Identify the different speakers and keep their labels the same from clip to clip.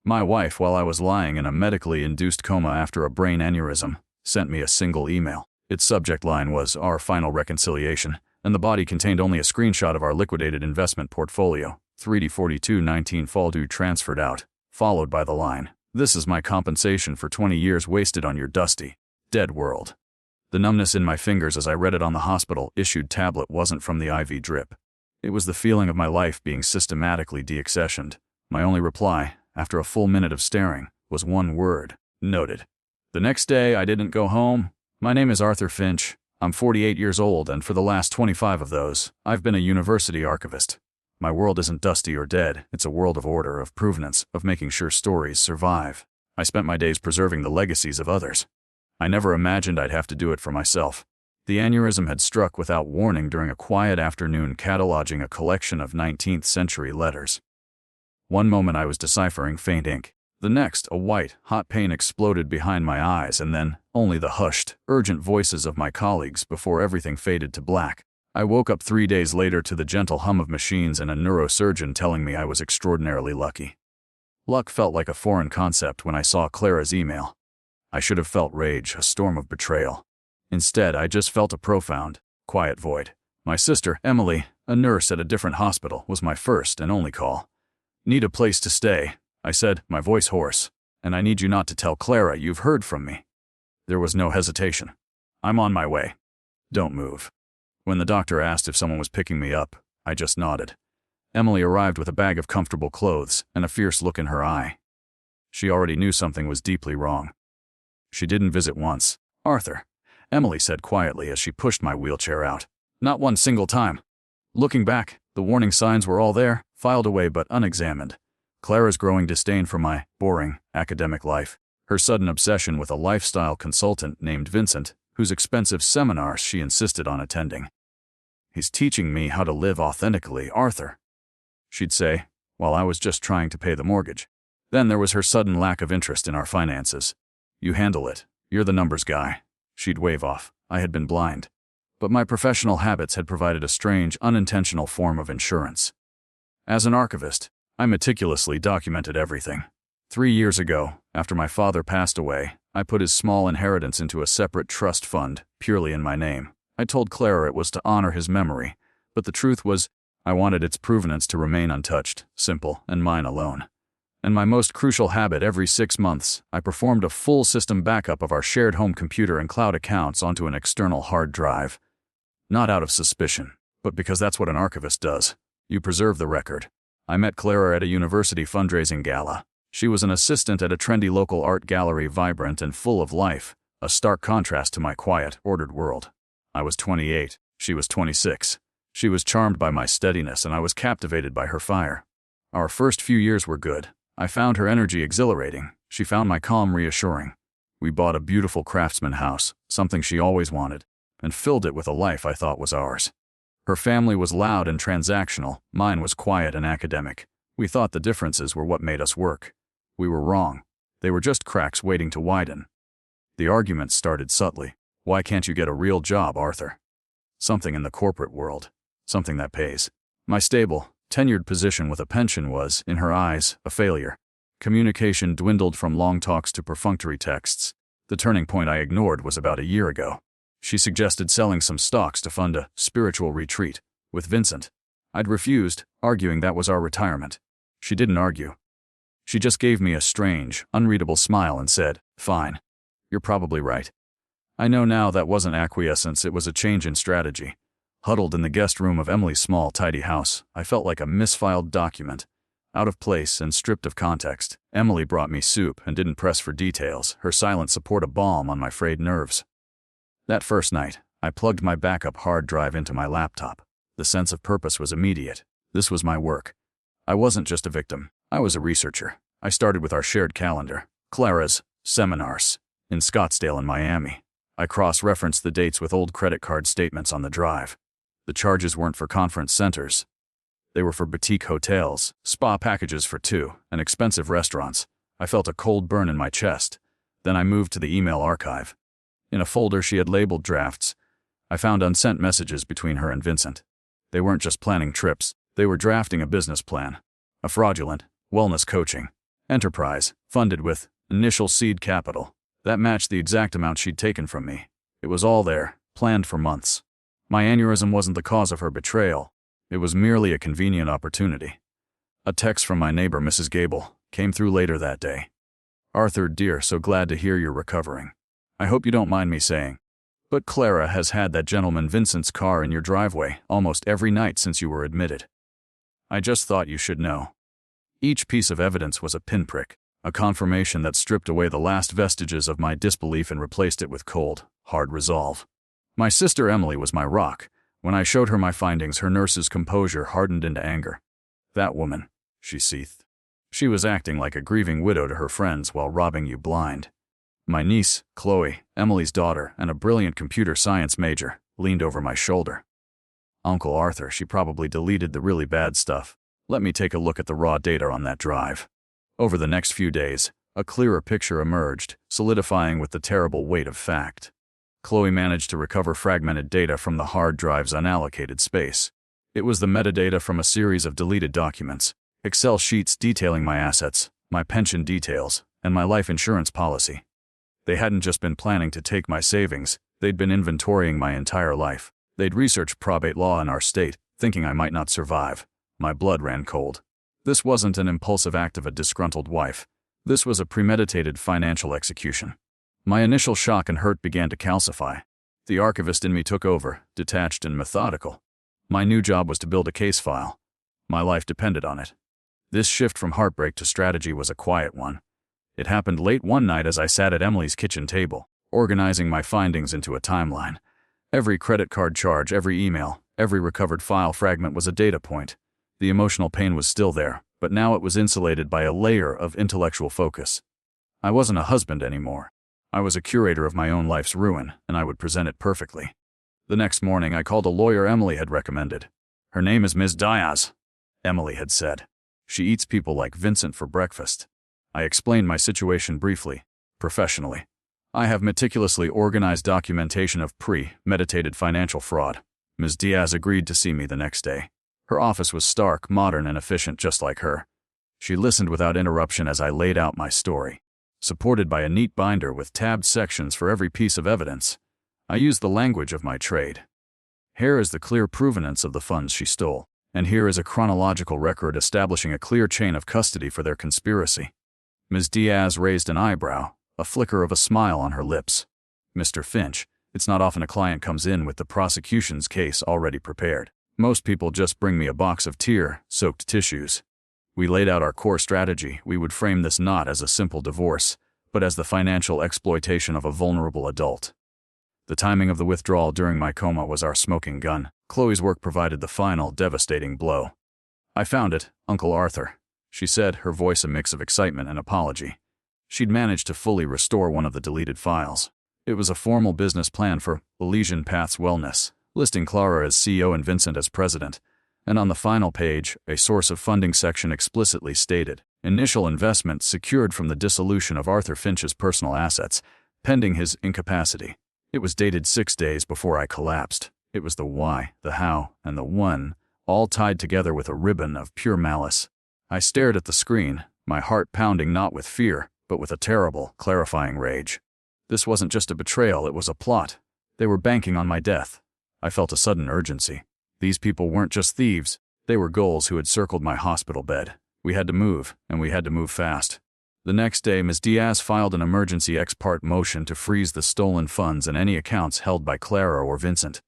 Speaker 1: My wife, while I was lying in a medically induced coma after a brain aneurysm, sent me a single email. Its subject line was "Our final reconciliation," and the body contained only a screenshot of our liquidated investment portfolio, 3D4219 fall due transferred out, followed by the line, "This is my compensation for 20 years wasted on your dusty, dead world." The numbness in my fingers as I read it on the hospital-issued tablet wasn't from the IV drip. It was the feeling of my life being systematically deaccessioned. My only reply, after a full minute of staring, was one word: noted. The next day, I didn't go home. My name is Arthur Finch. I'm 48 years old, and for the last 25 of those, I've been a university archivist. My world isn't dusty or dead. It's a world of order, of provenance, of making sure stories survive. I spent my days preserving the legacies of others. I never imagined I'd have to do it for myself. The aneurysm had struck without warning during a quiet afternoon cataloging a collection of 19th century letters. One moment I was deciphering faint ink. The next, a white, hot pain exploded behind my eyes, and then only the hushed, urgent voices of my colleagues before everything faded to black. I woke up 3 days later to the gentle hum of machines and a neurosurgeon telling me I was extraordinarily lucky. Luck felt like a foreign concept when I saw Clara's email. I should have felt rage, a storm of betrayal. Instead, I just felt a profound, quiet void. My sister, Emily, a nurse at a different hospital, was my first and only call. "Need a place to stay," I said, my voice hoarse. "And I need you not to tell Clara you've heard from me." There was no hesitation. "I'm on my way. Don't move." When the doctor asked if someone was picking me up, I just nodded. Emily arrived with a bag of comfortable clothes and a fierce look in her eye. She already knew something was deeply wrong. "She didn't visit once, Arthur," Emily said quietly as she pushed my wheelchair out. "Not one single time." Looking back, the warning signs were all there, filed away but unexamined. Clara's growing disdain for my boring academic life, her sudden obsession with a lifestyle consultant named Vincent, whose expensive seminars she insisted on attending. "He's teaching me how to live authentically, Arthur," she'd say, while I was just trying to pay the mortgage. Then there was her sudden lack of interest in our finances. "You handle it. You're the numbers guy," she'd wave off. I had been blind. But my professional habits had provided a strange, unintentional form of insurance. As an archivist, I meticulously documented everything. 3 years ago, after my father passed away, I put his small inheritance into a separate trust fund, purely in my name. I told Clara it was to honor his memory, but the truth was, I wanted its provenance to remain untouched, simple, and mine alone. And my most crucial habit, every 6 months, I performed a full system backup of our shared home computer and cloud accounts onto an external hard drive. Not out of suspicion, but because that's what an archivist does. You preserve the record. I met Clara at a university fundraising gala. She was an assistant at a trendy local art gallery, vibrant and full of life, a stark contrast to my quiet, ordered world. I was 28, she was 26. She was charmed by my steadiness and I was captivated by her fire. Our first few years were good. I found her energy exhilarating. She found my calm reassuring. We bought a beautiful craftsman house, something she always wanted, and filled it with a life I thought was ours. Her family was loud and transactional, mine was quiet and academic. We thought the differences were what made us work. We were wrong. They were just cracks waiting to widen. The arguments started subtly. "Why can't you get a real job, Arthur? Something in the corporate world. Something that pays." My stable, tenured position with a pension was, in her eyes, a failure. Communication dwindled from long talks to perfunctory texts. The turning point I ignored was about a year ago. She suggested selling some stocks to fund a spiritual retreat with Vincent. I'd refused, arguing that was our retirement. She didn't argue. She just gave me a strange, unreadable smile and said, "Fine. You're probably right." I know now that wasn't acquiescence, it was a change in strategy. Huddled in the guest room of Emily's small, tidy house, I felt like a misfiled document. Out of place and stripped of context, Emily brought me soup and didn't press for details, her silent support a balm on my frayed nerves. That first night, I plugged my backup hard drive into my laptop. The sense of purpose was immediate. This was my work. I wasn't just a victim. I was a researcher. I started with our shared calendar, Clara's seminars, in Scottsdale and Miami. I cross-referenced the dates with old credit card statements on the drive. The charges weren't for conference centers. They were for boutique hotels, spa packages for two, and expensive restaurants. I felt a cold burn in my chest. Then I moved to the email archive. In a folder she had labeled drafts, I found unsent messages between her and Vincent. They weren't just planning trips, they were drafting a business plan. A fraudulent, wellness coaching, Enterprise, funded with initial seed capital. That matched the exact amount she'd taken from me. It was all there, planned for months. My aneurysm wasn't the cause of her betrayal. It was merely a convenient opportunity. A text from my neighbor, Mrs. Gable, came through later that day. "Arthur, dear, so glad to hear you're recovering. I hope you don't mind me saying, but Clara has had that gentleman Vincent's car in your driveway almost every night since you were admitted. I just thought you should know." Each piece of evidence was a pinprick, a confirmation that stripped away the last vestiges of my disbelief and replaced it with cold, hard resolve. My sister Emily was my rock. When I showed her my findings, her nurse's composure hardened into anger. "That woman," she seethed. "She was acting like a grieving widow to her friends while robbing you blind." My niece, Chloe, Emily's daughter, and a brilliant computer science major, leaned over my shoulder. "Uncle Arthur, she probably deleted the really bad stuff. Let me take a look at the raw data on that drive." Over the next few days, a clearer picture emerged, solidifying with the terrible weight of fact. Chloe managed to recover fragmented data from the hard drive's unallocated space. It was the metadata from a series of deleted documents, Excel sheets detailing my assets, my pension details, and my life insurance policy. They hadn't just been planning to take my savings, they'd been inventorying my entire life. They'd researched probate law in our state, thinking I might not survive. My blood ran cold. This wasn't an impulsive act of a disgruntled wife. This was a premeditated financial execution. My initial shock and hurt began to calcify. The archivist in me took over, detached and methodical. My new job was to build a case file. My life depended on it. This shift from heartbreak to strategy was a quiet one. It happened late one night as I sat at Emily's kitchen table, organizing my findings into a timeline. Every credit card charge, every email, every recovered file fragment was a data point. The emotional pain was still there, but now it was insulated by a layer of intellectual focus. I wasn't a husband anymore. I was a curator of my own life's ruin, and I would present it perfectly. The next morning, I called a lawyer Emily had recommended. "Her name is Ms. Diaz," Emily had said. "She eats people like Vincent for breakfast." I explained my situation briefly, professionally. "I have meticulously organized documentation of premeditated financial fraud." Ms. Diaz agreed to see me the next day. Her office was stark, modern, and efficient just like her. She listened without interruption as I laid out my story. Supported by a neat binder with tabbed sections for every piece of evidence, I used the language of my trade. Here is the clear provenance of the funds she stole, and here is a chronological record establishing a clear chain of custody for their conspiracy. Ms. Diaz raised an eyebrow, a flicker of a smile on her lips. "Mr. Finch, it's not often a client comes in with the prosecution's case already prepared. Most people just bring me a box of tear-soaked tissues." We laid out our core strategy. We would frame this not as a simple divorce, but as the financial exploitation of a vulnerable adult. The timing of the withdrawal during my coma was our smoking gun. Chloe's work provided the final, devastating blow. "I found it, Uncle Arthur," she said, her voice a mix of excitement and apology. She'd managed to fully restore one of the deleted files. It was a formal business plan for Elysian Paths Wellness, listing Clara as CEO and Vincent as president. And on the final page, a source of funding section explicitly stated, "Initial investment secured from the dissolution of Arthur Finch's personal assets, pending his incapacity." It was dated 6 days before I collapsed. It was the why, the how, and the when, all tied together with a ribbon of pure malice. I stared at the screen, my heart pounding not with fear, but with a terrible, clarifying rage. This wasn't just a betrayal, it was a plot. They were banking on my death. I felt a sudden urgency. These people weren't just thieves, they were ghouls who had circled my hospital bed. We had to move, and we had to move fast. The next day, Ms. Diaz filed an emergency ex parte motion to freeze the stolen funds and any accounts held by Clara or Vincent.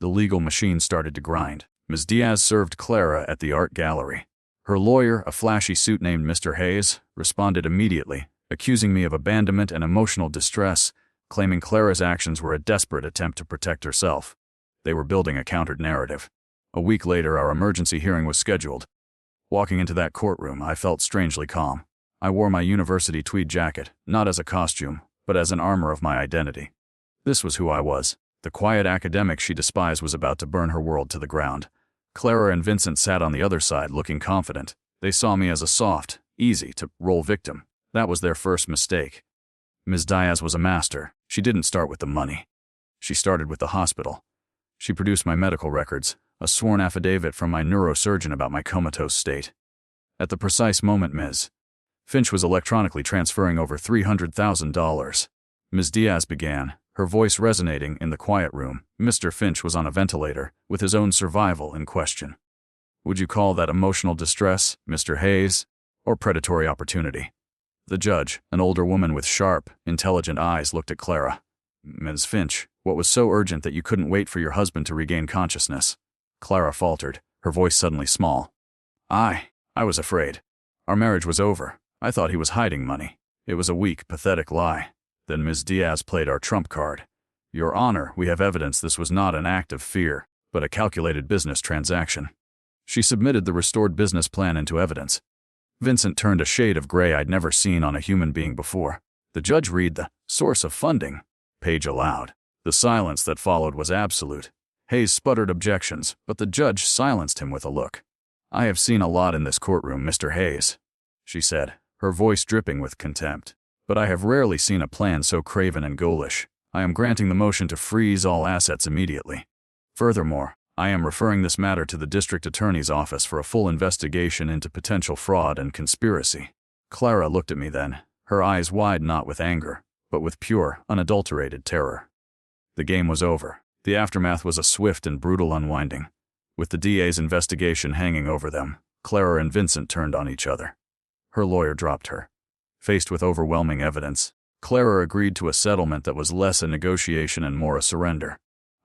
Speaker 1: The legal machine started to grind. Ms. Diaz served Clara at the art gallery. Her lawyer, a flashy suit named Mr. Hayes, responded immediately, accusing me of abandonment and emotional distress, claiming Clara's actions were a desperate attempt to protect herself. They were building a countered narrative. A week later, our emergency hearing was scheduled. Walking into that courtroom, I felt strangely calm. I wore my university tweed jacket, not as a costume, but as an armor of my identity. This was who I was. The quiet academic she despised was about to burn her world to the ground. Clara and Vincent sat on the other side looking confident. They saw me as a soft, easy-to-roll victim. That was their first mistake. Ms. Diaz was a master. She didn't start with the money. She started with the hospital. She produced my medical records, a sworn affidavit from my neurosurgeon about my comatose state. At the precise moment Ms. Finch was electronically transferring over $300,000. Ms. Diaz began, her voice resonating in the quiet room. Mr. Finch was on a ventilator, with his own survival in question. Would you call that emotional distress, Mr. Hayes, or predatory opportunity? The judge, an older woman with sharp, intelligent eyes, looked at Clara. Ms. Finch, what was so urgent that you couldn't wait for your husband to regain consciousness? Clara faltered, her voice suddenly small. I was afraid. Our marriage was over. I thought he was hiding money. It was a weak, pathetic lie. Then Ms. Diaz played our trump card. Your Honor, we have evidence this was not an act of fear, but a calculated business transaction. She submitted the restored business plan into evidence. Vincent turned a shade of gray I'd never seen on a human being before. The judge read the source of funding page aloud. The silence that followed was absolute. Hayes sputtered objections, but the judge silenced him with a look. I have seen a lot in this courtroom, Mr. Hayes, she said, her voice dripping with contempt. But I have rarely seen a plan so craven and ghoulish. I am granting the motion to freeze all assets immediately. Furthermore, I am referring this matter to the district attorney's office for a full investigation into potential fraud and conspiracy. Clara looked at me then, her eyes wide not with anger, but with pure, unadulterated terror. The game was over. The aftermath was a swift and brutal unwinding. With the DA's investigation hanging over them, Clara and Vincent turned on each other. Her lawyer dropped her. Faced with overwhelming evidence, Clara agreed to a settlement that was less a negotiation and more a surrender.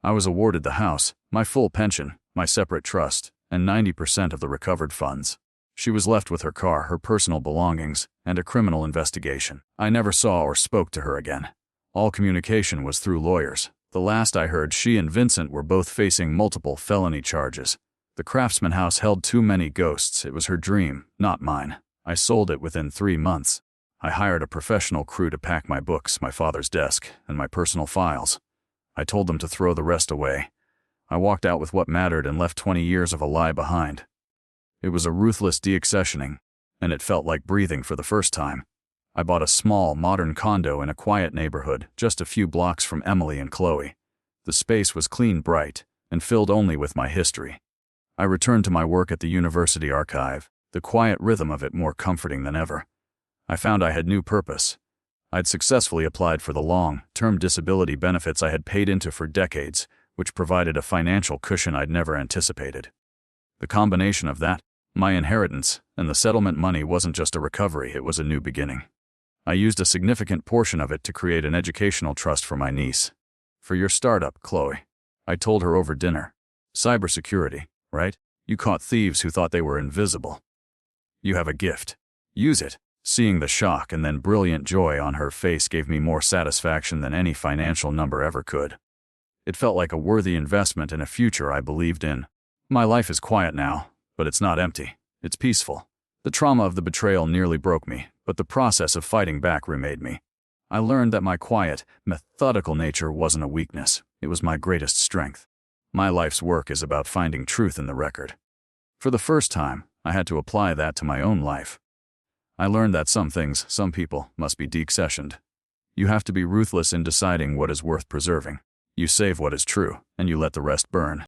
Speaker 1: I was awarded the house, my full pension, my separate trust, and 90% of the recovered funds. She was left with her car, her personal belongings, and a criminal investigation. I never saw or spoke to her again. All communication was through lawyers. The last I heard, she and Vincent were both facing multiple felony charges. The Craftsman house held too many ghosts. It was her dream, not mine. I sold it within 3 months. I hired a professional crew to pack my books, my father's desk, and my personal files. I told them to throw the rest away. I walked out with what mattered and left 20 years of a lie behind. It was a ruthless deaccessioning, and it felt like breathing for the first time. I bought a small, modern condo in a quiet neighborhood, just a few blocks from Emily and Chloe. The space was clean, bright, and filled only with my history. I returned to my work at the university archive, the quiet rhythm of it more comforting than ever. I found I had new purpose. I'd successfully applied for the long-term disability benefits I had paid into for decades, which provided a financial cushion I'd never anticipated. The combination of that, my inheritance, and the settlement money wasn't just a recovery, it was a new beginning. I used a significant portion of it to create an educational trust for my niece. For your startup, Chloe, I told her over dinner. Cybersecurity, right? You caught thieves who thought they were invisible. You have a gift. Use it. Seeing the shock and then brilliant joy on her face gave me more satisfaction than any financial number ever could. It felt like a worthy investment in a future I believed in. My life is quiet now, but it's not empty. It's peaceful. The trauma of the betrayal nearly broke me, but the process of fighting back remade me. I learned that my quiet, methodical nature wasn't a weakness. It was my greatest strength. My life's work is about finding truth in the record. For the first time, I had to apply that to my own life. I learned that some things, some people, must be deaccessioned. You have to be ruthless in deciding what is worth preserving. You save what is true, and you let the rest burn.